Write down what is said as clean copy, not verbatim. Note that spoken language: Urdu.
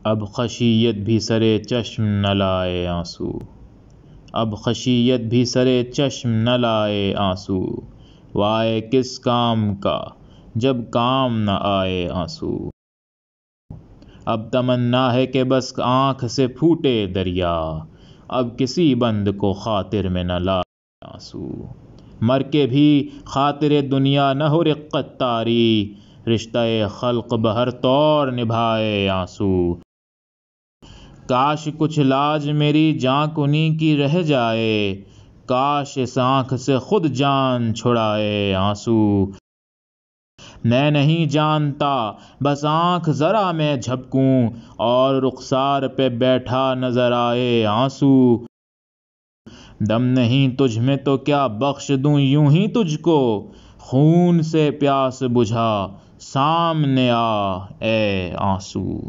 اب خشیت بھی سرے چشم نہ لائے آنسو، اب خشیت بھی سرے چشم نہ لائے آنسو، وائے کس کام کا جب کام نہ آئے آنسو۔ اب تمنا ہے کہ بس آنکھ سے پھوٹے دریا، اب کسی بند کو خاطر میں نہ لائے آنسو۔ مر کے بھی خاطر دنیا نہ ہو رقت طاری، رشتہ خلق بہر طور نبھائے آنسو۔ کاش کچھ لاج میری جاں کنی کی رہ جائے، کاش اس آنکھ سے خود جان چھڑائے آنسو۔ میں نہیں جانتا بس آنکھ ذرا میں جھپکوں، اور رخسار پہ بیٹھا نظر آئے آنسو۔ دم نہیں تجھ میں تو کیا بخش دوں یوں ہی تجھ کو، خون سے پیاس بجھا سامنے آ اے آنسو۔